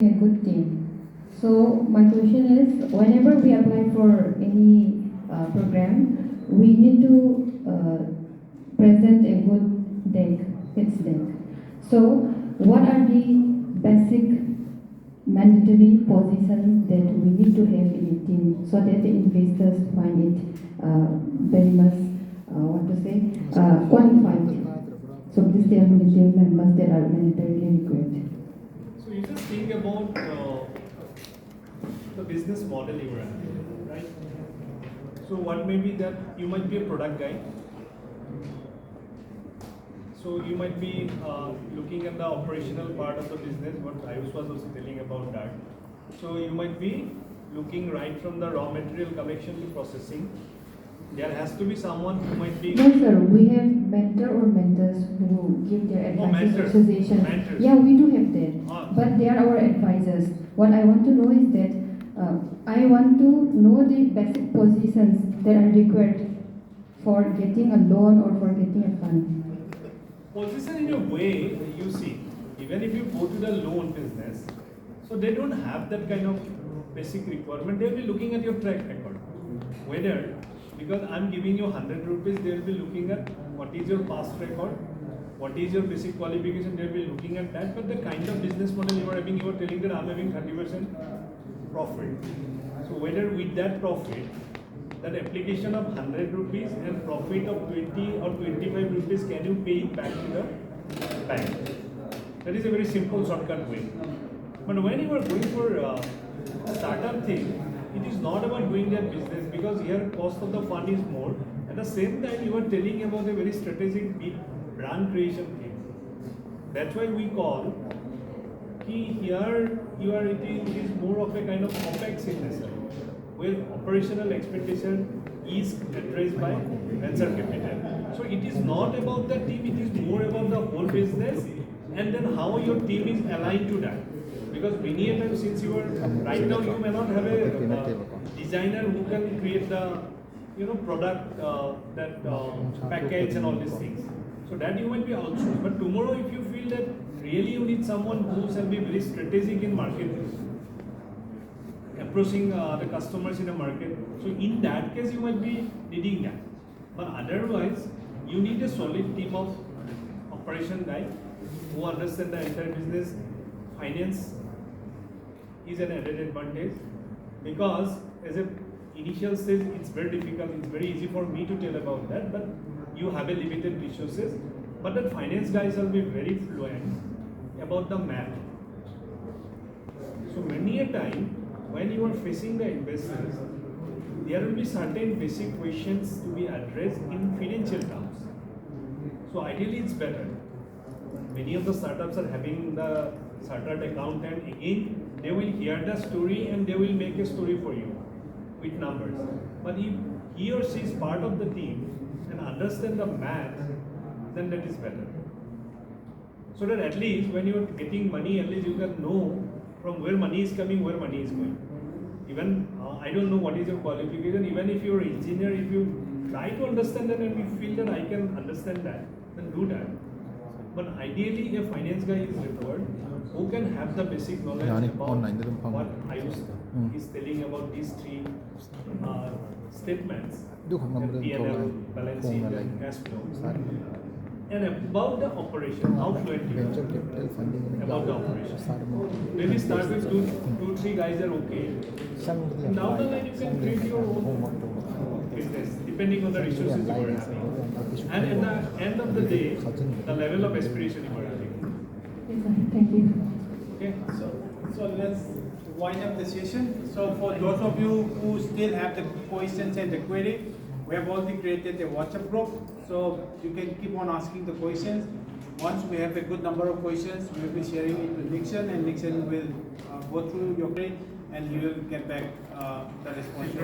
a good team. So my question is, whenever we apply for any program, we need to present a good deck, pitch deck. So what are the basic mandatory positions that we need to have in a team so that the investors find it very much, qualified? So please tell me the team members that are mandatorily required. So you just think about the business model you are having, right? So one may be that you might be a product guy. So you might be looking at the operational part of the business, what Ayush was also telling about that. So you might be looking right from the raw material collection to processing. There has to be someone who might be... No sir, we have mentor or mentors who give their advice or suggestions. Mentors. Yeah, we do have that, but they are our advisors. What I want to know is that I want to know the basic positions that are required for getting a loan or for getting a fund. Position in a way, you see, even if you go to the loan business, so they don't have that kind of basic requirement. They'll be looking at your track record. Whether, because I'm giving you 100 rupees, they'll be looking at what is your past record, what is your basic qualification, they'll be looking at that. But the kind of business model you are having, you are telling that I'm having 30% profit. So whether with that profit, that application of 100 rupees and profit of 20 or 25 rupees, can you pay it back to the bank? That is a very simple shortcut way. But when you are going for a startup thing, it is not about doing that business, because here cost of the fund is more. At the same time, you are telling about a very strategic big brand creation thing. That's why we call here it is more of a kind of OPEX investment, where operational expectation is addressed by venture capital. So it is not about the team, it is more about the whole business, and then how your team is aligned to that. Because many a times, since you are right now, you may not have a designer who can create the product, that package and all these things. So that you might be outsourced. But tomorrow, if you feel that really you need someone who shall be very strategic in marketing, approaching the customers in a market, so in that case you might be needing that. But otherwise, you need a solid team of operation guy who understand the entire business. Finance is an added advantage, because as a initial stage it's very difficult, it's very easy for me to tell about that, but you have a limited resources. But that finance guys will be very fluent about the math. So many a time, when you are facing the investors, there will be certain basic questions to be addressed in financial terms. So ideally it's better. Many of the startups are having the chartered accountant. Again, they will hear the story and they will make a story for you with numbers. But if he or she is part of the team and understand the math, then that is better. So that at least when you are getting money, at least you can know from where money is coming, where money is going. Even I don't know what is your qualification. Even if you are an engineer, if you try to understand that and you feel that I can understand that, then do that. But ideally, a finance guy is required who can have the basic knowledge about what Ayush is telling about these three statements: P&L, balance sheet, and cash flow. And about the operation, how fluent you are about the operation. Maybe start with two, three guys are okay. And down the line, you can create your own business depending on the resources you are having. And at the end of the day, the level of aspiration you are having. Yes, thank you. Okay, so let's wind up the session. So for those of you who still have the questions and the query, we have already created a WhatsApp group, so you can keep on asking the questions. Once we have a good number of questions, we will be sharing it with Nixon, and Nixon will go through your query and he will get back the response.